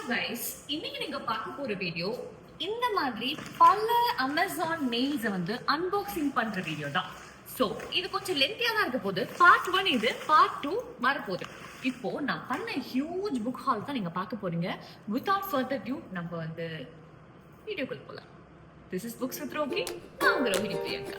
Hello guys, இன்னைக்கு நீங்க பார்க்க போற வீடியோ இந்த மாதிரி பல அமேசான் மெயில்ஸை வந்து அன்பாக்சிங் பண்ற வீடியோ தான். ஸோ இது கொஞ்சம் லென்த்தியாக தான் இருக்க போகுது. பார்ட் 1 இது, பார்ட் 2 வரப்போகுது. இப்போ நான் பண்ண ஹியூஜ் புக் ஹால் தான் நீங்க பார்க்க போறீங்க. வித்வுட் ஃபர்தர் டியூ நம்ம வந்து வீடியோக்குள்ள போகலாம். This is books with Rohini. நான் உங்க ரோஹிணி பிரியங்கா.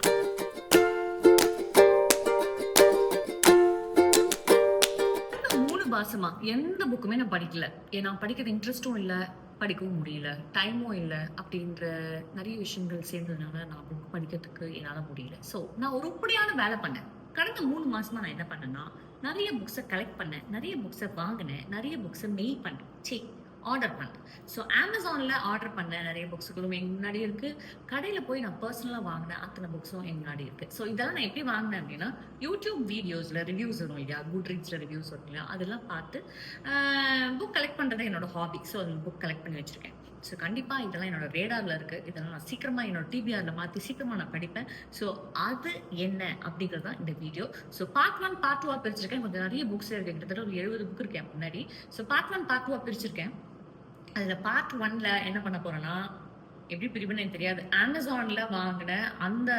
மாசமா எந்த புக்குமே நான் படிக்கல. ஏன்னா படிக்கிறது இன்ட்ரெஸ்டும் இல்லை, படிக்கவும் முடியல, டைமும் இல்லை அப்படின்ற நிறைய விஷயங்கள் சேர்ந்ததுனால நான் புக் படிக்கிறதுக்கு என்னால் முடியல. ஸோ நான் ஒரு உருப்படியான வேலை பண்ணேன். கடந்த 3 மாசமா நான் என்ன பண்ணேன்னா, நிறைய புக்ஸை கலெக்ட் பண்ணேன், நிறைய புக்ஸை வாங்கினேன், நிறைய புக்ஸை மெயில் பண்ணேன், ஆர்டர் பண்ணேன். ஸோ அமேசானில் ஆர்டர் பண்ண நிறைய புக்ஸுகளும் எங்கள் முன்னாடி இருக்குது. கடையில் போய் நான் பர்சனலாக வாங்கினேன் அத்தனை புக்ஸும் எங்கள் முன்னாடி இருக்குது. ஸோ இதெல்லாம் நான் எப்படி வாங்கினேன் அப்படின்னா, யூடியூப் வீடியோஸில் ரிவ்யூஸ் வரும் இல்லையா, குட் ரீட்ஸில் ரிவ்யூஸ் வரும் இல்லையா, அதெல்லாம் பார்த்து புக் கலெக்ட் பண்ணுறது என்னோட ஹாபி. ஸோ அந்த புக் கலெக்ட் பண்ணி வச்சுருக்கேன். ஸோ கண்டிப்பாக இதெல்லாம் என்னோட ரேடாரில் இருக்குது. இதெல்லாம் நான் சீக்கிரமாக என்னோட டிபிஆரில் மாற்றி சீக்கிரமாக நான் படிப்பேன். ஸோ அது என்ன அப்படிங்கிறது தான் இந்த வீடியோ. So part 1 part 2 பிரிச்சிருக்கேன். கொஞ்சம் நிறைய புக்ஸ் இருக்குது, கிட்டத்தட்ட ஒரு 70 புக் இருக்கேன் முன்னாடி. So part 1 part 2 பிரிச்சிருக்கேன். அதில் பார்ட் 1ல என்ன பண்ண போகிறேன்னா, எப்படி பிரிவுன்னு எனக்கு தெரியாது, அமேசானில் வாங்கின அந்த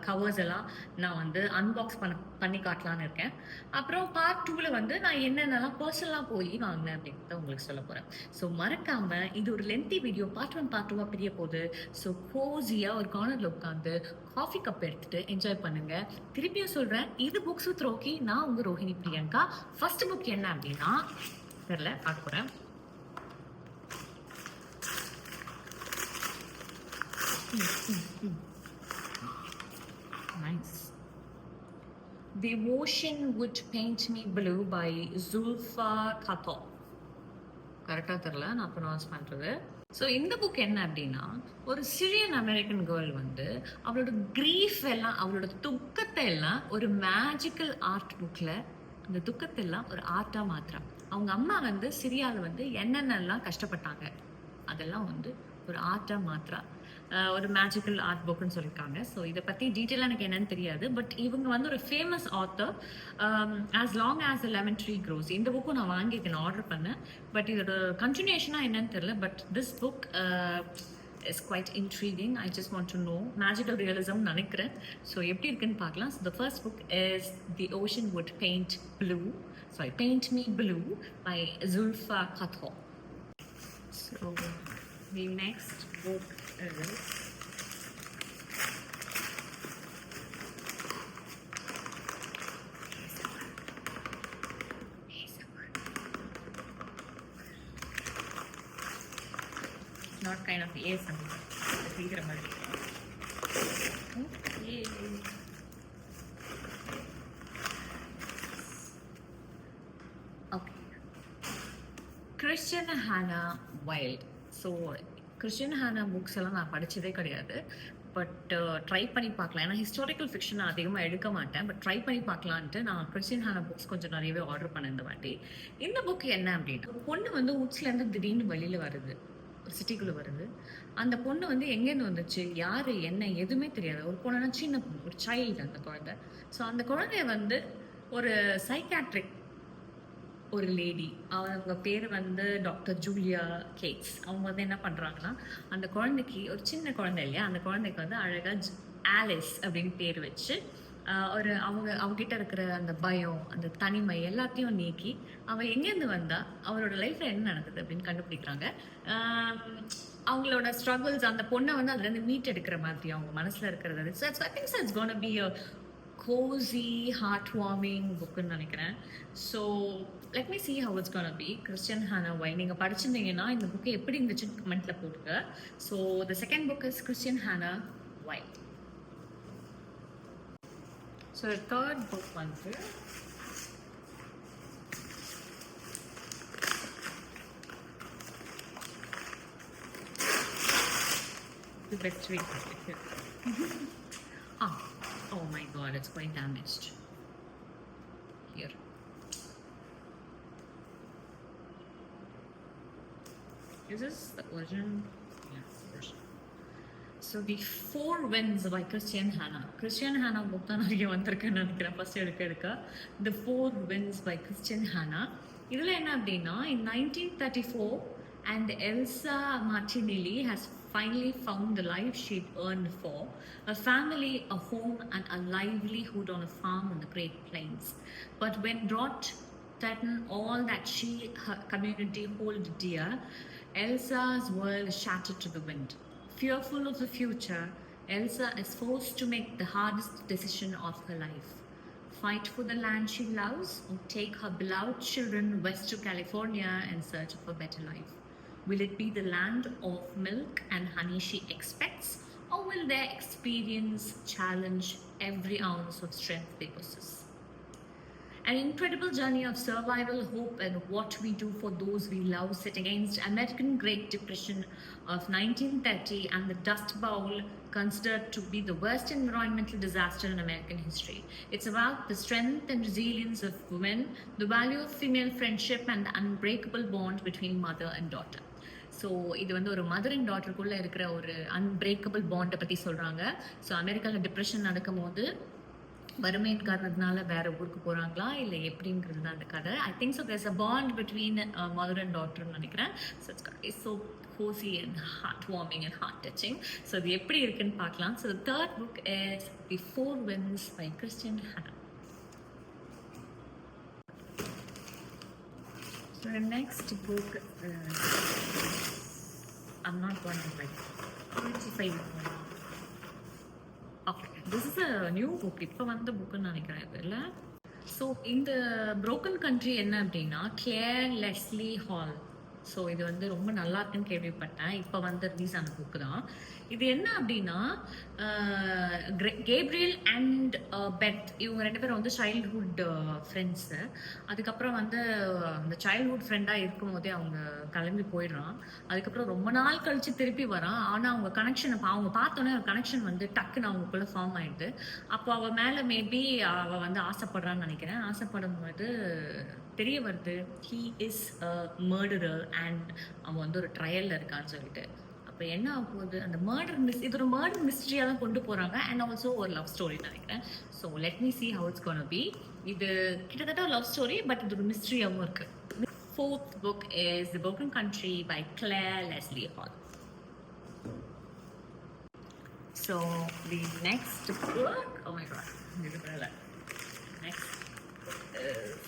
கவர்ஸ் எல்லாம் நான் வந்து அன்பாக்ஸ் பண்ணி காட்டலான்னு இருக்கேன். அப்புறம் பார்ட் 2ல வந்து நான் என்னென்னலாம் பர்சனலாக போய் வாங்கினேன் அப்படின்றத உங்களுக்கு சொல்ல போகிறேன். ஸோ மறக்காமல், இது ஒரு லென்த்தி வீடியோ, பார்ட் 1 பார்ட் 2 பிரிய போகுது. ஸோ கோசியாக ஒரு கார்னரில் உட்காந்து காஃபி கப் எடுத்துகிட்டு என்ஜாய் பண்ணுங்கள். திருப்பியும் சொல்கிறேன், இது புக்ஸ் வித் ரோஹிணி. நான் உங்கள் ரோஹிணி பிரியங்கா. ஃபர்ஸ்ட் புக் என்ன அப்படின்னா தெரில, பார்க்க போகிறேன். Nice. The Ocean Would Paint Me Blue by Zulfa Khattab. கரெக்டாக தெரில நான் ப்ரொனவுன்ஸ் பண்ணுறது. ஸோ இந்த புக் என்ன அப்படின்னா, ஒரு சிரியன் அமெரிக்கன் கேர்ள் வந்து அவளோட கிரீஃப் எல்லாம், அவளோட துக்கத்தை எல்லாம் ஒரு மேஜிக்கல் ஆர்ட் புக்கில், அந்த துக்கத்தை எல்லாம் ஒரு ஆர்ட்டாக மாற்றுறான். அவங்க அம்மா வந்து சிரியாவில் வந்து என்னென்னலாம் கஷ்டப்பட்டாங்க அதெல்லாம் வந்து ஒரு ஆர்ட்டாக மாத்திரா. ஒரு மேஜிக்கல் ஆர்ட் புக்குன்னு சொல்லியிருக்காங்க. ஸோ இதை பற்றி டீட்டெயிலாக எனக்கு என்னன்னு தெரியாது. பட் இவங்க வந்து ஒரு famous author. As long as a lemon tree grows, இந்த புக்கும் நான் வாங்கியிருக்கேன், நான் ஆர்டர் பண்ணேன். பட் இதோட கண்டினியூஷனாக என்னன்னு தெரியல. But this book is quite intriguing. I just want to know. Magical realism நினைக்கிறேன். ஸோ எப்படி இருக்குன்னு பார்க்கலாம். So the first book is the ocean would paint me blue by Zulfa Khattab. So the next book is not kind of ASMR. Okay. Kristin Hannah wild. So Kristin Hannah books எல்லாம் நான் படித்ததே கிடையாது. But try பண்ணி பார்க்கலாம். ஏன்னா historical fiction நான் அதிகமாக எடுக்க மாட்டேன். பட் ட்ரை பண்ணி பார்க்கலான்ட்டு நான் கிறிஸ்டியன் ஹானா புக்ஸ் கொஞ்சம் நிறையவே ஆர்டர் பண்ணேன் இந்த வாட்டி. இந்த புக் என்ன அப்படின்னா, பொண்ணு வந்து உட்ஸ்லேருந்து திடீர்னு வெளியில் வருது, ஒரு சிட்டிக்குள்ளே வருது. அந்த பொண்ணு வந்து எங்கேருந்து வந்துச்சு, யார் என்ன எதுவுமே தெரியாது. ஒரு பொண்ணுனா சின்ன பொண்ணு, ஒரு சைல்டு அந்த குழந்தை. ஸோ அந்த குழந்தைய வந்து ஒரு சைக்காட்ரிக் ஒரு லேடி, அவங்க பேர் வந்து டாக்டர் ஜூலியா கேட்ஸ். அவங்க வந்து என்ன பண்ணுறாங்கன்னா, அந்த குழந்தைக்கு, ஒரு சின்ன குழந்தை இல்லையா, அந்த குழந்தைக்கு வந்து அழகாக ஆலிஸ் அப்படின்னு பேர் வச்சு அவங்ககிட்ட இருக்கிற அந்த பயம், அந்த தனிமை எல்லாத்தையும் நீக்கி அவள் எங்கேருந்து வந்தா, அவளோட லைஃப்பில் என்ன நடக்குது அப்படின்னு கண்டுபிடிக்கிறாங்க. அவங்களோட ஸ்ட்ரகிள்ஸ், அந்த பொண்ணை வந்து அதுலேருந்து மீட் எடுக்கிற மாதிரி அவங்க மனசில் இருக்கிறது. So I think it's gonna be a cozy, heartwarming புக்குன்னு நினைக்கிறேன். So let me see how it's gonna be. Kristin Hannah wild நீங்கள் படிச்சிருந்தீங்கன்னா இந்த புக்கு எப்படி இருந்துச்சுன்னு கமெண்ட்டில் போட்டுங்க. So the second book is Kristin Hannah wild. So third book வந்து the best way. Oh my god, it's quite damaged. Here. Is this the original? Yeah, version. So the Four Winds by Christian Hannah. Christian Hannah book தான் நிறைய வந்திருக்குன்னு நினைக்கிறேன் first எடுக்க. The Four Winds by Christian Hannah. இதில் என்ன அப்படின்னா, in 1934 And Elsa Martinelli has finally found the life she'd earned for, a family, a home, and a livelihood on a farm on the Great Plains. But when drought threatened all that her community hold dear, Elsa's world shattered to the wind. Fearful of the future, Elsa is forced to make the hardest decision of her life: fight for the land she loves, or take her beloved children west to California in search of a better life. Will it be the land of milk and honey she expects, or will their experience challenge every ounce of strength they possess? An incredible journey of survival, hope, and what we do for those we love set against American Great Depression of 1930 and the Dust Bowl, considered to be the worst environmental disaster in American history. It's about the strength and resilience of women, the value of female friendship, and the unbreakable bond between mother and daughter. So இது வந்து ஒரு mother and டாட்டருக்குள்ளே இருக்கிற ஒரு unbreakable பாண்டை பற்றி சொல்கிறாங்க. So அமெரிக்காவில் depression நடக்கும் போது வறுமையின் காரணத்தினால வேற ஊருக்கு போகிறாங்களா இல்லை எப்படிங்கிறது தான் அந்த கதை. I think so there's a bond between mother and டாட்டர்னு நினைக்கிறேன். So it's so cozy and heartwarming and heart touching. So அது எப்படி இருக்குன்னு பார்க்கலாம். So the third book is The Four Winds by Christian Hannah. So the next book is, I'm not going to like 25. Okay, this is a new book. இப்போ வந்த புக்குன்னு நினைக்கிறேன் இதில். So இந்த broken country என்ன அப்படின்னா கிளேர் லெஸ்லி ஹால். ஸோ இது வந்து ரொம்ப நல்லா இருக்குன்னு கேள்விப்பட்டேன். இப்போ வந்து ரிலீஸ் ஆன புக்கு தான் இது. என்ன அப்படின்னா கேப்ரியல் அண்ட் பெத் இவங்க ரெண்டு பேரும் வந்து சைல்ட்ஹுட் ஃப்ரெண்ட்ஸு. அதுக்கப்புறம் வந்து அந்த சைல்ட்ஹுட் ஃப்ரெண்டாக இருக்கும் போதே அவங்க கிளம்பி போயிடுறான். அதுக்கப்புறம் ரொம்ப நாள் கழித்து திருப்பி வரான். ஆனால் அவங்க கனெக்ஷனை அவங்க பார்த்தோன்னே ஒரு கனெக்ஷன் வந்து டக்குன்னு அவங்களுக்குள்ளே ஃபார்ம் ஆகிடுது. அப்போ அவள் மேலே மேபி அவள் வந்து ஆசைப்படுறான்னு நினைக்கிறேன். ஆசைப்படும் போது தெரிய வருது he is a murderer and அவன் வந்து ஒரு ட்ரையலில் இருக்கான்னு சொல்லிட்டு. அப்போ என்ன ஆக போகுது, அந்த இது ஒரு மர்டர் மிஸ்ட்ரியாக தான் கொண்டு போகிறாங்க. அண்ட் ஆல்சோ ஒரு லவ் ஸ்டோரின்னு நினைக்கிறேன். So let me see how it's gonna be. இது கிட்டத்தட்ட ஒரு லவ் ஸ்டோரி, பட் இது ஒரு மிஸ்ட்ரியாகவும் இருக்குது. Fourth book is the broken country by Claire Leslie Hall. So the next book, oh my god, next is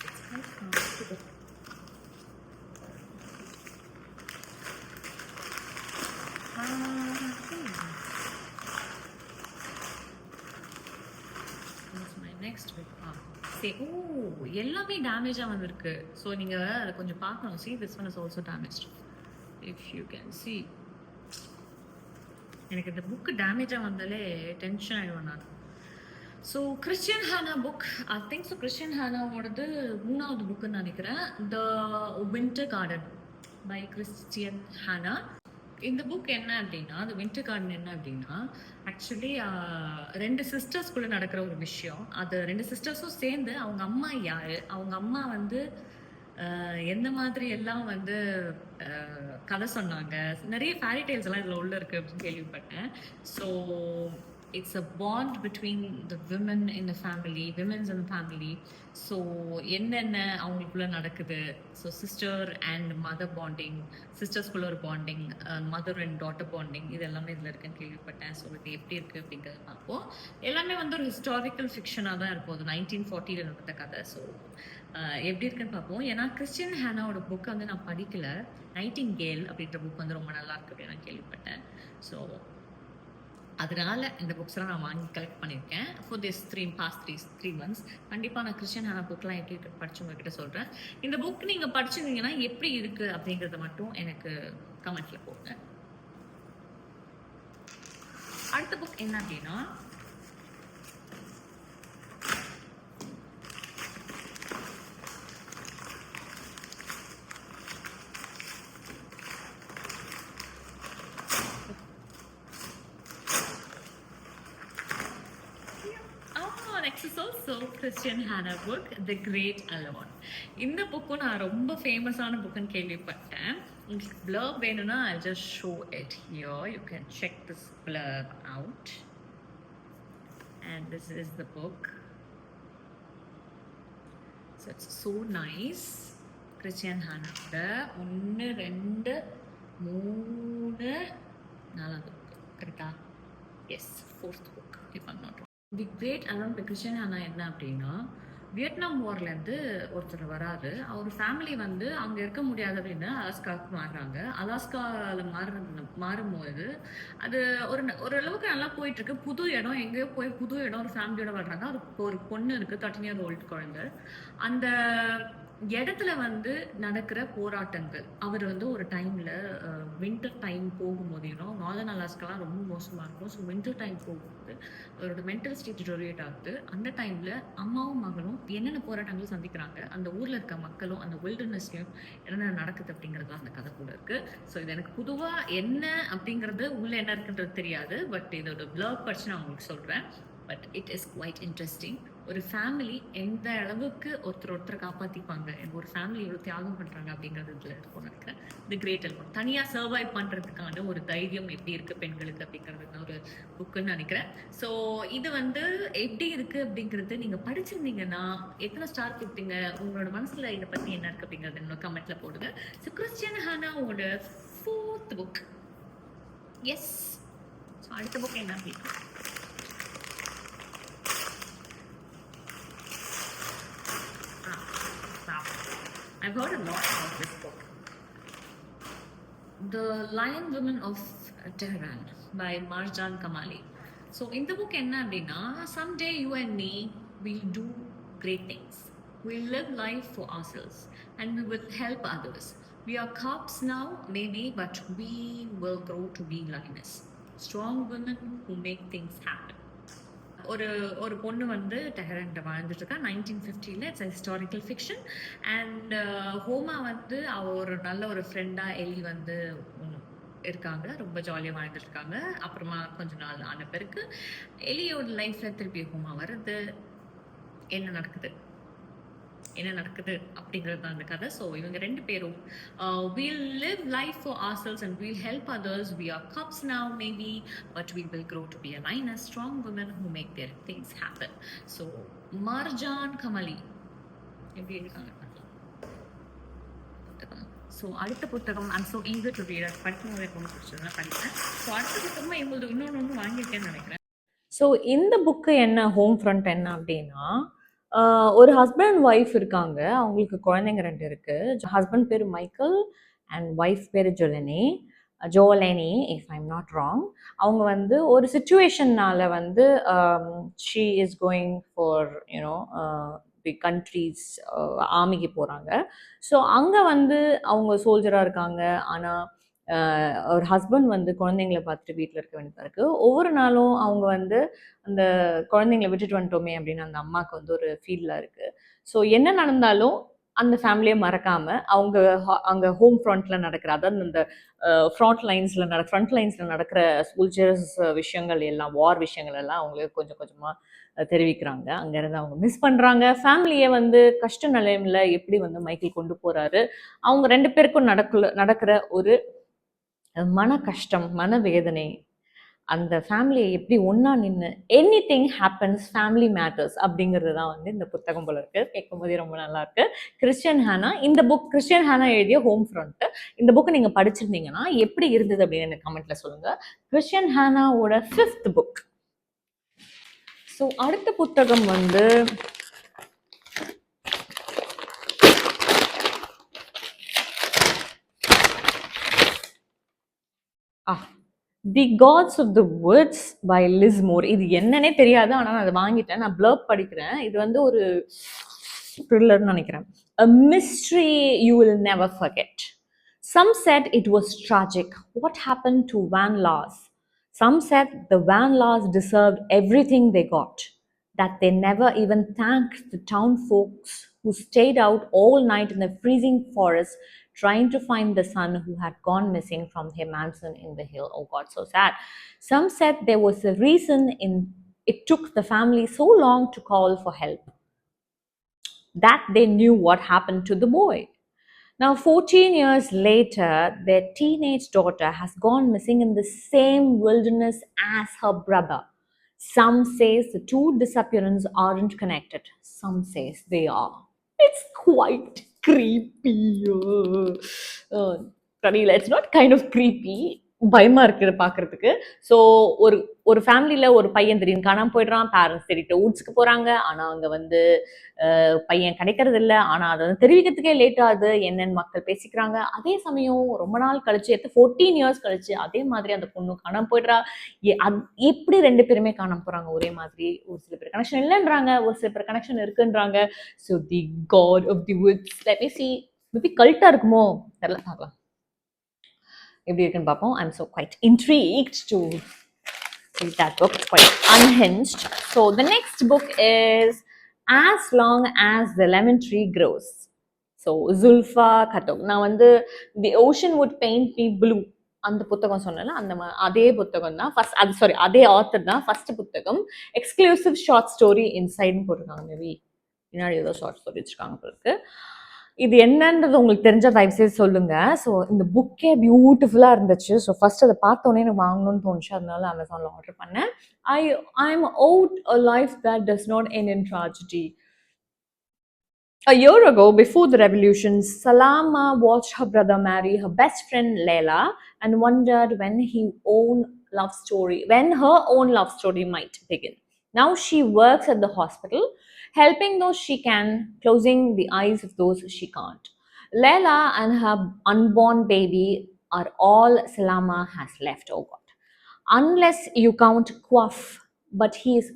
எல்லாமே டேமேஜாக வந்திருக்கு. ஸோ நீங்கள் அதை கொஞ்சம் பார்க்கணும். See, this one is also damaged. If you can see, எனக்கு இந்த புக்கு டேமேஜாக வந்தாலே டென்ஷன் ஆகிடுவேன் நான். So Kristin Hannah book, I think so Kristin Hannah 3வது புக்குன்னு நினைக்கிறேன். The winter garden by Christian Hannah. இந்த புக் என்ன அப்படின்னா, த வின்டர் கார்டன் என்ன அப்படின்னா, ஆக்சுவலி 2 சிஸ்டர்ஸ்குள்ளே நடக்கிற ஒரு விஷயம். அது 2 சிஸ்டர்ஸும் சேர்ந்து அவங்க அம்மா யார், அவங்க அம்மா வந்து எந்த மாதிரி எல்லாம் வந்து கதை சொன்னாங்க, நிறைய ஃபேரி டெய்ல்ஸ் எல்லாம் இதில் உள்ள இருக்குது அப்படின்னு கேள்விப்பட்டேன். So it's a bond between the women in the family, women's in the family. So என்னென்ன அவங்களுக்குள்ள நடக்குது. So sister and mother bonding, சிஸ்டர்ஸ்குள்ள ஒரு bonding, mother and daughter bonding, இது எல்லாமே இதில் இருக்குன்னு கேள்விப்பட்டேன். ஸோ இது எப்படி இருக்குது அப்படிங்கிறத பார்ப்போம். எல்லாமே வந்து ஒரு ஹிஸ்டாரிக்கல் ஃபிக்ஷனாக தான் இருக்கும். அது 1940 நடந்த கதை. ஸோ எப்படி இருக்குன்னு பார்ப்போம். ஏன்னா கிறிஸ்டியன் ஹானாவோட புக் வந்து நான் படிக்கல. நைட்டிங்கேல் அப்படின்ற புக் வந்து ரொம்ப நல்லா இருக்கு அப்படின்னு நான் கேள்விப்பட்டேன். ஸோ அதனால இந்த புக்ஸ்லாம் நான் வாங்கி கலெக்ட் பண்ணியிருக்கேன் ஃபார் திஸ் past 3 months. கண்டிப்பாக நான் கிறிஸ்டியன் ஹானா புக்லாம் எப்படி இருக்கு படிச்சு உங்ககிட்ட சொல்கிறேன். இந்த புக் நீங்கள் படிச்சிருந்தீங்கன்னா எப்படி இருக்குது அப்படிங்கிறத மட்டும் எனக்கு கமெண்ட்டில் போங்க. அடுத்த புக் என்ன அப்படின்னா, Kristin Hannah book the great alone. இந்த புக்கும் நான் ரொம்ப ஃபேமஸான புக்குன்னு கேள்விப்பட்டேன். உங்களுக்கு blurb வேணும்னா I'll just show it here. You can check this blurb out. And this is the book. So it's so nice. Christian ஹானாவோட 1, 2, 3 4வது புக் கரெக்டா? Yes, 4th book if I'm not wrong. The great alone by Christian Hannah என்ன அப்படின்னா, Vietnam வார்லேருந்து ஒருத்தர் வராரு. அவர் family வந்து அங்கே இருக்க முடியாது அப்படின்னு அலாஸ்காவுக்கு மாறுறாங்க. அலாஸ்காவில் மாறும்போது அது ஓரளவுக்கு நல்லா போயிட்டு இருக்கு. புது இடம், எங்கேயோ போய் புது இடம், ஒரு ஃபேமிலியோட வர்றாங்க. அது ஒரு பொண்ணு இருக்கு, 13 year old குழந்தை. அந்த இடத்துல வந்து நடக்கிற போராட்டங்கள், அவர் வந்து ஒரு டைம்ல வின்டர் டைம் போகும்போது, நார்தர்ன் அலாஸ்காலாம் ரொம்ப மோசமா இருக்கும். ஸோ வின்டர் டைம் போகும்போது அவரோட மென்டல் ஸ்டேட் டிட்டோரியேட் ஆகுது. அந்த டைம்ல அம்மாவும் மகளும் என்னென்ன போராட்டங்கள் சந்திக்கிறாங்க, அந்த ஊர்ல இருக்க மக்களும் அந்த வில்டர்னஸ்லயும் என்னென்ன நடக்குது அப்படிங்கிறது அந்த கதை கூட இருக்கு. ஸோ இது எனக்கு பொதுவா என்ன அப்படிங்கிறது உள்ள என்ன இருக்குன்றது தெரியாது. பட் இதோட பிளர்ப் படிச்சு நான் உங்களுக்கு சொல்றேன். But it is quite interesting. ஒரு ஃபேமிலி எந்த அளவுக்கு ஒருத்தர் காப்பாத்திப்பாங்க, ஒரு ஃபேமிலி எவ்வளவு தியாகம் பண்றாங்க அப்படிங்கிறது இதுல இருக்கும்னு நினைக்கிறேன். தி கிரேட் எல்மோன் தனியா சர்வைவ் பண்றதுக்கான ஒரு தைரியம் எப்படி இருக்கு பெண்களுக்கு அப்படிங்கிறது ஒரு புக்குன்னு நினைக்கிறேன். ஸோ இது வந்து எப்படி இருக்கு அப்படிங்கிறது நீங்க படிச்சிருந்தீங்கன்னா எத்தனை ஸ்டார் கொடுத்தீங்க, உங்களோட மனசுல இதை பத்தி என்ன இருக்கு அப்படிங்கறது என்னோட கமெண்ட்ல போடுங்க. ஸோ கிறிஸ்டியன் ஹானாவோட 4th புக். எஸ், அடுத்த புக் என்ன அப்படின்னு I've heard a lot about this book. The Lion Women of Tehran by Marjan Kamali. So in the book enna appadina, someday you and me will do great things. We'll live life for ourselves and we will help others. We are cops now maybe, but we will grow to be lioness. Strong women who make things happen. ஒரு பொண்ணு வந்து டெஹரான்ல வாழ்ந்துட்டு இருக்கா 1950ல. It's historical fiction. And Homa வந்து அவ ஒரு நல்ல ஒரு ஃப்ரெண்டா எலி வந்து இருக்காங்க, ரொம்ப ஜாலியா வாழ்ந்துட்டு இருக்காங்க. அப்புறமா கொஞ்ச நாள் ஆன பிறகு எலியோட லைஃப்ல திருப்பி ஹோமா வருது. என்ன நடக்குது அப்படிங்கிறது தான் அந்த கதை. ஸோ இவங்க 2 பேரும் we'll live life for ourselves and we'll help others. We are cops now maybe, but we will grow to be a lioness, strong women who make their things happen. So Marjan Kamali எப்படி இருக்காங்க. So அடுத்த புத்தகம் I'm so eager to read. அது படிக்கும்போது ரொம்ப பிடிச்சதுன்னா படிப்பேன். So அடுத்த புத்தகமாக எங்களுக்கு இன்னொன்று வாங்கியிருக்கேன்னு நினைக்கிறேன். ஸோ இந்த புக்கு என்ன ஹோம் ஃப்ரண்ட் என்ன அப்படின்னா, ஒரு ஹஸ்பண்ட் அண்ட் ஒய்ஃப் இருக்காங்க. அவங்களுக்கு குழந்தைங்க 2 இருக்கு. ஹஸ்பண்ட் பேர் மைக்கேல் அண்ட் ஒய்ஃப் பேர் ஜோலனி இஃப் ஐம் நாட் ராங். அவங்க வந்து ஒரு சுச்சுவேஷன்னால வந்து she is going for the countries ஆர்மிக்கு போகிறாங்க. ஸோ அங்கே வந்து அவங்க சோல்ஜராக இருக்காங்க. ஆனால் ஒரு ஹஸ்பண்ட் வந்து குழந்தைங்கள பார்த்துட்டு வீட்டில் இருக்க வேண்டியதாக இருக்குது. ஒவ்வொரு நாளும் அவங்க வந்து அந்த குழந்தைங்கள விட்டுட்டு வந்துட்டோமே அப்படின்னு அந்த அம்மாவுக்கு வந்து ஒரு ஃபீலாக இருக்குது. ஸோ என்ன நடந்தாலும் அந்த ஃபேமிலியை மறக்காமல் அவங்க அங்கே ஹோம் ஃப்ரண்ட்டில் நடக்கிற, அதாவது அந்த ஃப்ரண்ட் லைன்ஸில் நடக்கிற சோல்ஜர்ஸ் விஷயங்கள் எல்லாம், வார் விஷயங்கள் எல்லாம் அவங்களுக்கு கொஞ்சம் கொஞ்சமாக தெரிவிக்கிறாங்க. அங்கேருந்து அவங்க மிஸ் பண்ணுறாங்க. ஃபேமிலியை வந்து கஷ்ட நிலைமையில் எப்படி வந்து மைக்கேல் கொண்டு போகிறாரு, அவங்க 2 பேருக்கும் நடக்கிற ஒரு மன கஷ்டம், மனவேதனை, அந்த ஃபேமிலியை எப்படி ஒன்றா நின்று எனிதிங் ஹேப்பன்ஸ் ஃபேமிலி மேட்டர்ஸ் அப்படிங்கிறது தான் வந்து இந்த புத்தகம் போல இருக்கு. கேட்கும்போதே ரொம்ப நல்லா இருக்கு. கிறிஸ்டியன் ஹானா, இந்த புக் கிறிஸ்டியன் ஹானா எழுதிய ஹோம் ஃப்ரண்ட். இந்த புக்கு நீங்க படிச்சிருந்தீங்கன்னா எப்படி இருந்தது அப்படின்னு எனக்கு கமெண்ட்ல சொல்லுங்க. Christian ஹானாவோட 5th book. ஸோ அடுத்த புத்தகம் வந்து the gods of the words by Liz Moore. இது என்னன்னே தெரியாது, ஆனால் நான் அதை வாங்கிட்டேன். நான் பிளர்ப் படிக்கிறேன். இது வந்து ஒரு த்ரில்லர்னு நினைக்கிறேன். A mystery you will never forget. Some said it was tragic. What happened to Van Laws? Some said the Van Laws deserved everything they got, that they never even thanked the town folks who stayed out all night in the freezing forest trying to find the son who had gone missing from their mansion in the hill. Oh God, so sad. Some said there was a reason it took the family so long to call for help, that they knew what happened to the boy. Now, 14 years later, their teenage daughter has gone missing in the same wilderness as her brother. Some says the 2 disappearances aren't connected. Some says they are. It's quite creepy. தெரியல, it's not kind of creepy, பயமா இருக்குது பார்க்கறதுக்கு. So ஒரு ஒரு ஃபேமிலியில் ஒரு பையன் திடீர்னு காணாமல் போயிடுறான், பேரண்ட்ஸ் தேடிட்டு ஊட்ஸ்க்கு போகிறாங்க, ஆனால் அங்கே வந்து பையன் கிடைக்கிறது இல்லை, ஆனால் அதை வந்து தெரிவிக்கிறதுக்கே லேட் ஆகுது, என்னென்னு மக்கள் பேசிக்கிறாங்க. அதே சமயம் ரொம்ப நாள் கழிச்சு 14 இயர்ஸ் கழிச்சு அதே மாதிரி அந்த பொண்ணு காணாமல் போயிடுறா. எப்படி ரெண்டு பேருமே காணாமல் போகிறாங்க ஒரே மாதிரி? ஒரு சில பேர் கனெக்ஷன் இல்லைன்றாங்க, ஒரு சில பேர் கனெக்ஷன் இருக்குன்றாங்க. So the god of the woods, let me see, maybe கல்ட்டாக இருக்குமோ தெரியல, பார்க்கலாம் எப்படி இருக்குன்னு பார்ப்போம். I am so quite intrigued to read that book. It's quite unhinged. So the next book is As Long as the Lemon Tree Grows. So Zulfa Khatun. நான் வந்து The Ocean Would Paint Me Blue அந்த புத்தகம் சொன்னல, அந்த அதே புத்தகம் தான் first, அது சாரி அதே ஆத்தர் தான் ஃபர்ஸ்ட் புத்தகம். எக்ஸ்க்ளூசிவ் ஷார்ட் ஸ்டோரி இன்சைட்னு போட்டிருக்காங்க. மேபி பின்னாடி ஏதோ ஷார்ட் ஸ்டோரி வச்சுருக்காங்க பிறகு. இது என்னன்றது உங்களுக்கு தெரிஞ்ச தயவுசெய்து சொல்லுங்க. ஸோ இந்த புக்கே பியூட்டிஃபுல்லாக இருந்துச்சு. ஸோ ஃபர்ஸ்ட் அதை பார்த்தோன்னே எனக்கு வாங்கணும்னு தோணுச்சு, அதனால அமேசானில் ஆர்டர் பண்ணேன். I am owed a life that does not end in tragedy. A year ago, before the revolution, Salama watched her brother marry her best friend Leila and wondered when her own love story might begin. Now she works at the hospital, helping those she can, closing the eyes of those she can't. Leila and her unborn baby are all Salama has left. Oh God. Unless you count Quaff, but he is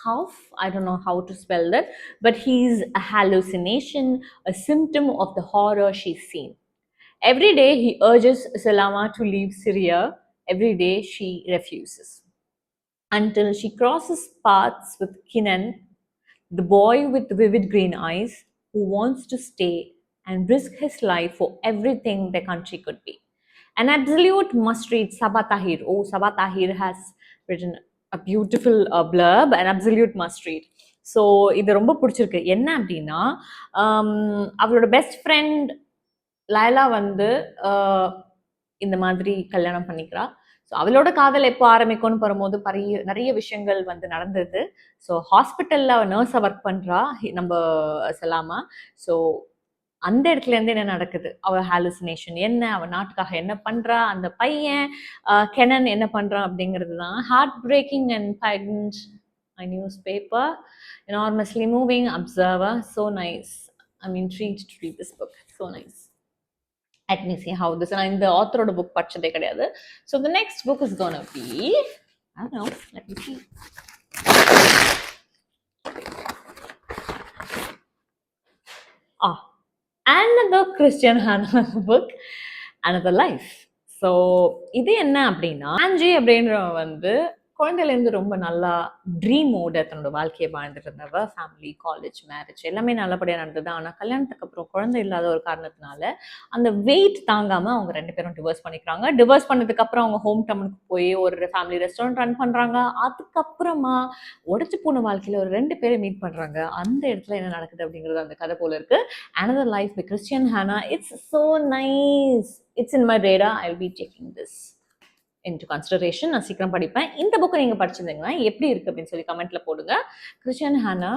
Kaf, I don't know how to spell that, but he's a hallucination, a symptom of the horror she's seen. Every day he urges Salama to leave Syria. Every day she refuses. Until she crosses paths with Kinan, the boy with the vivid green eyes, who wants to stay and risk his life for everything the country could be. An absolute must-read, Sabaa Tahir. Oh, Sabaa Tahir has written a beautiful blurb, an absolute must-read. So இது ரொம்ப பிடிச்சிருக்கு. என்ன அப்படின்னா, அவளோட best friend Laila வந்து இந்த மாதிரி கல்யாணம் பண்ணிக்கிறா. ஸோ அவளோட காதல் எப்போ ஆரம்பிக்கும்னு வரும்போது நிறைய விஷயங்கள் வந்து நடந்தது. ஸோ ஹாஸ்பிட்டலில் அவள் நர்ஸாக ஒர்க் பண்ணுறா நம்ம சலாமா. ஸோ அந்த இடத்துல இருந்து என்ன நடக்குது, அவள் ஹாலுசினேஷன் என்ன, அவள் நாட்டுக்காக என்ன பண்ணுறா, அந்த பையன் கெனன் என்ன பண்ணுறான் அப்படிங்கிறது தான். Heartbreaking and buoyant newspaper, enormously moving, observer, so nice. I'm intrigued to read this book, so nice. Let me see how this, and the author of the book படிச்சதே கிடையாது. So the next book is gonna be, I don't know, let me see. Another Christian Hannah book, Another Life. So இது என்ன அப்படின்னா, Angie அப்படின்றவன் வந்து குழந்தையிலேருந்து ரொம்ப நல்லா ட்ரீமோட தன்னோட வாழ்க்கையை வாழ்ந்துட்டு இருந்தவ. ஃபேமிலி, காலேஜ், மேரேஜ் எல்லாமே நல்லபடியாக நடந்தது. ஆனால் கல்யாணத்துக்கு அப்புறம் குழந்தை இல்லாத ஒரு காரணத்தினால அந்த வெயிட் தாங்காமல் அவங்க 2 பேரும் டிவோர்ஸ் பண்ணிக்கிறாங்க. டிவோர்ஸ் பண்ணதுக்கப்புறம் அவங்க ஹோம் டவுனுக்கு போய் ஒரு ஃபேமிலி ரெஸ்டாரண்ட் ரன் பண்ணுறாங்க. அதுக்கப்புறமா உடச்சி போன வாழ்க்கையில் ஒரு 2 பேரை மீட் பண்ணுறாங்க. அந்த இடத்துல என்ன நடக்குது அப்படிங்கிறது அந்த கதை போல இருக்கு. Another Life by Christian Hannah. It's so nice. It's in my radar. I'll be checking this into consideration. நான் சீக்கிரம் படிப்பேன். இந்த புக்கை நீங்கள் படிச்சிருந்தீங்கன்னா எப்படி இருக்குது அப்படின்னு சொல்லி கமெண்ட்ல போடுங்க. கிறிஸ்டியன் ஹானா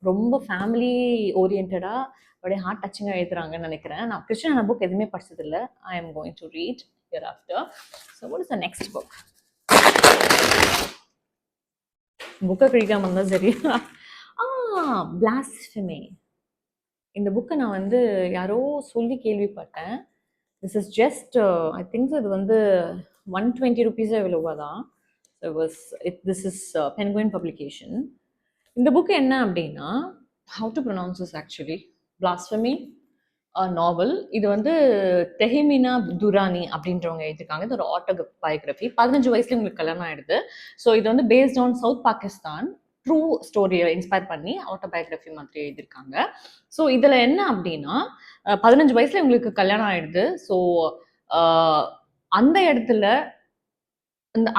ரொம்ப ஃபேமிலி ஓரியன்டாக அப்படியே ஹார்ட் டச்சிங்காக எழுதுறாங்கன்னு நினைக்கிறேன். நான் கிறிஸ்டியன் ஹானா புக் எதுவுமே படிச்சதில்லை. I am going to read hereafter. So what is the next book? புக்கை கிழிக்காம இருந்தால் சரியா? பிளாஸ்ஃபெமி. இந்த புக்கை நான் வந்து யாரோ சொல்லி கேள்விப்பட்டேன். This is just I think இது வந்து 120 rupees எவ்வளவா தான். This is Penguin publication. இந்த புக் என்ன அப்படின்னா, how to pronounce this actually, blasphemy novel. இது வந்து தெஹிமினா துரானி அப்படின்றவங்க எழுதியிருக்காங்க. இது ஒரு ஆட்டோபயோகிராஃபி. 15 வயசுல உங்களுக்கு கல்யாணம் ஆயிடுது. ஸோ இது வந்து based on south Pakistan true ஸ்டோரியை இன்ஸ்பயர் பண்ணி ஆட்டோபயோகிராஃபி மாதிரி எழுதியிருக்காங்க. ஸோ இதில் என்ன அப்படின்னா, 15 வயசுல உங்களுக்கு கல்யாணம் ஆயிடுது. ஸோ அந்த இடத்துல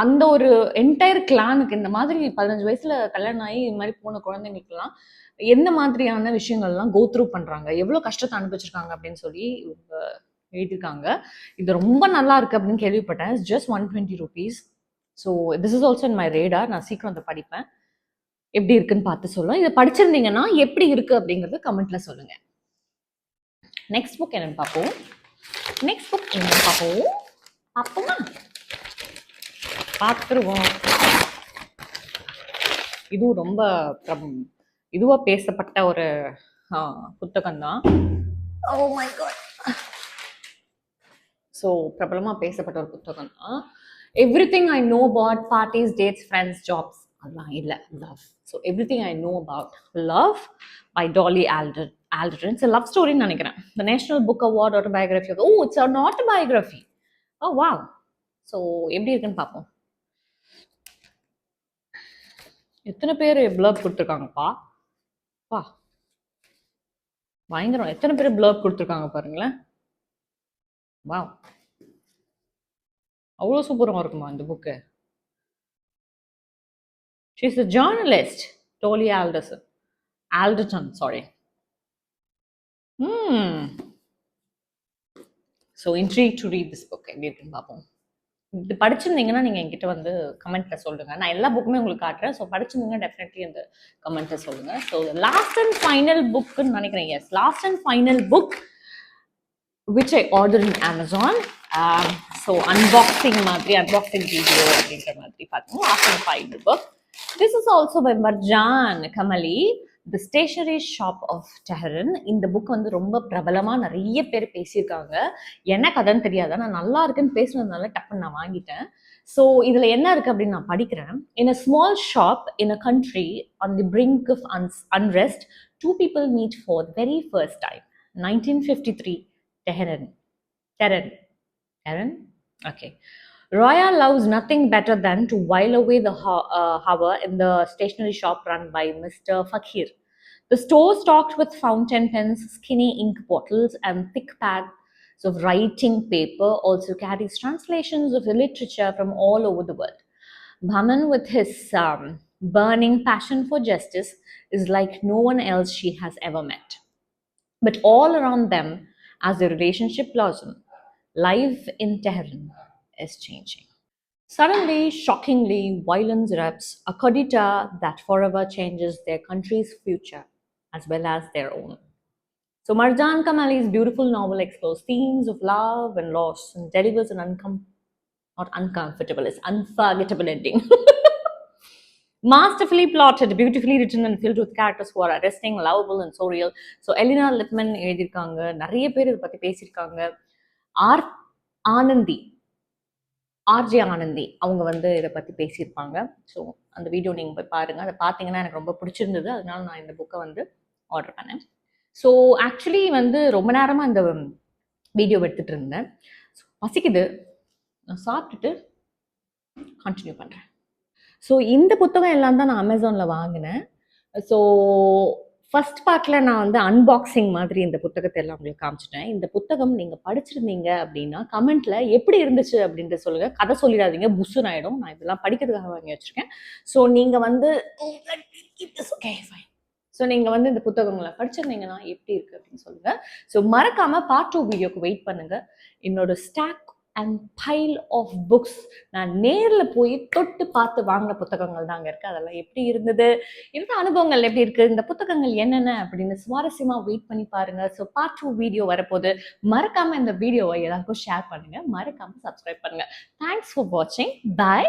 அந்த ஒரு என்டையர் கிளானுக்கு இந்த மாதிரி 15 வயசுல கல்யாணம் ஆகி இது மாதிரி போன குழந்தைங்களுக்குலாம் எந்த மாதிரியான விஷயங்கள்லாம் கோ த்ரூ பண்றாங்க, எவ்வளவு கஷ்டத்தை அனுபவிச்சிருக்காங்க அப்படின்னு சொல்லி எழுதியிருக்காங்க. இது ரொம்ப நல்லா இருக்கு அப்படின்னு கேள்விப்பட்டேன். Just 120 rupees. So this is also in my radar. நான் சீக்கிரம் அதை படிப்பேன். எப்படி இருக்குன்னு பார்த்து சொல்லுவேன். இதை படிச்சிருந்தீங்கன்னா எப்படி இருக்கு அப்படிங்கறது கமெண்ட்ல சொல்லுங்க. நெக்ஸ்ட் புக் என்னன்னு பார்ப்போம். நெக்ஸ்ட் புக் என்ன பார்ப்போம்? பார்ப்போமா? பார்த்துருவோம். இதுவும் ரொம்ப இதுவா பேசப்பட்ட ஒரு புத்தகம் தான். Oh my God. ஸோ பிரபலமாக பேசப்பட்ட ஒரு புத்தகம் தான். Everything I know about parties, dates, friends, jobs அதெல்லாம் இல்லை, love. So everything I know about love by Dolly Alderton. It's love ஸ்டோரின்னு நினைக்கிறேன். The national book award autobiography. Oh, it's an autobiography. Oh wow. So எப்படி இருக்குன்னு பார்ப்போம். எத்தனை பேர் பிளர்ப் கொடுத்துருக்காங்கப்பா? பா பயங்கரம். எத்தனை பேர் பிளர்ப் கொடுத்துருக்காங்க பாருங்களேன். வாவ், அவ்வளோ சூப்பராக இருக்குமா இந்த book? She is a journalist, Dolly Alderton, sorry. So intrigued to read this book. எப்படி இருக்குன்னு பார்ப்போம். இது படிச்சிருந்தீங்கன்னா நீங்கள் என்கிட்ட வந்து கமெண்ட்டில் சொல்லுங்கள். நான் எல்லா புக்குமே உங்களுக்கு காட்டுறேன். ஸோ படிச்சிருந்தீங்கன்னா டெஃபினெட்லி அந்த கமெண்ட்டில் சொல்லுங்கள். ஸோ லாஸ்ட் அண்ட் ஃபைனல் புக்குன்னு நினைக்கிறேன். Yes, last and final book which I ordered in Amazon. So unboxing video அப்படின்ற மாதிரி பார்த்தீங்கன்னா last and final book. This is also by Marjan Kamali, The Stationery Shop of Tehran. இந்த book வந்து ரொம்ப பிரபலமாக நிறைய பேர் பேசியிருக்காங்க. எனக்கு அதான் தெரியாதா, நான் நல்லா இருக்குன்னு பேசுனதுனால டக்குன்னு நான் வாங்கிட்டேன். ஸோ இதில் என்ன இருக்குது அப்படின்னு நான் படிக்கிறேன். In a small shop in a country on the brink of unrest, two people meet for the very first time. 1953, Tehran. Okay. Roya loves nothing better than to while away the hour in the stationery shop run by Mr. Fakir. The store stocked with fountain pens, skinny ink bottles, and thick pads of writing paper also carries translations of the literature from all over the world. Bhaman, with his burning passion for justice, is like no one else she has ever met. But all around them, as the relationship blossoms, life in Tehran is changing. Suddenly, shockingly, violence erupts, a kudeta that forever changes their country's future as well as their own. So Marjan Kamali's beautiful novel explores themes of love and loss and delivers an unforgettable ending. Masterfully plotted, beautifully written and filled with characters who are arresting, lovable and surreal. So Elena Lipman எழுதியிருக்காங்க. நிறைய பேர் இதை பற்றி பேசியிருக்காங்க. RJ Anandhi அவங்க வந்து இதை பற்றி பேசியிருப்பாங்க. ஸோ அந்த வீடியோ நீங்கள் போய் பாருங்கள். அதை பார்த்தீங்கன்னா எனக்கு ரொம்ப பிடிச்சிருந்தது. அதனால நான் இந்த புக்கை வந்து ஆர்டர் பண்ணேன். ஸோ ஆக்சுவலி வந்து ரொம்ப நேரமாக இந்த வீடியோ எடுத்துகிட்டு இருந்தேன். பசிக்குது, நான் சாப்பிட்டுட்டு கண்டினியூ பண்ணுறேன். ஸோ இந்த புத்தகம் எல்லாம் தான் நான் அமேசானில் வாங்கினேன். ஸோ ஃபர்ஸ்ட் பார்ட்டில் நான் வந்து அன்பாக்சிங் மாதிரி இந்த புத்தகத்தை எல்லாம் உங்களுக்கு காமிச்சிட்டேன். இந்த புத்தகம் நீங்கள் படிச்சிருந்தீங்க அப்படின்னா கமெண்ட்டில் எப்படி இருந்துச்சு அப்படின்ட்டு சொல்லுங்கள். கதை சொல்லிடாதீங்க, புஷ்ஷுன்னு ஆகிடும். நான் இதெல்லாம் படிக்கிறதுக்காக வாங்கி வச்சுருக்கேன். ஸோ நீங்கள் வந்து ஸோ நீங்கள் வந்து இந்த புத்தகங்களை படிச்சிருந்தீங்கன்னா எப்படி இருக்குது அப்படின்னு சொல்லுங்கள். ஸோ மறக்காமல் பார்ட் 2 வீடியோக்கு வெயிட் பண்ணுங்கள். என்னோட stack and pile of books நான் நேரில் போய் தொட்டு பார்த்து வாங்கின புத்தகங்கள் தாங்க இருக்குது. அதெல்லாம் எப்படி இருந்தது, இந்த அனுபவங்கள் எப்படி இருக்குது, இந்த புத்தகங்கள் என்னென்ன அப்படின்னு சுவாரஸ்யமாக வெயிட் பண்ணி பாருங்கள். ஸோ பார்ட் 2 வீடியோ வரப்போது. மறக்காமல் இந்த வீடியோவை எல்லாருக்கும் ஷேர் பண்ணுங்கள். மறக்காமல் சப்ஸ்கிரைப் பண்ணுங்கள். தேங்க்ஸ் ஃபார் வாட்சிங். பை.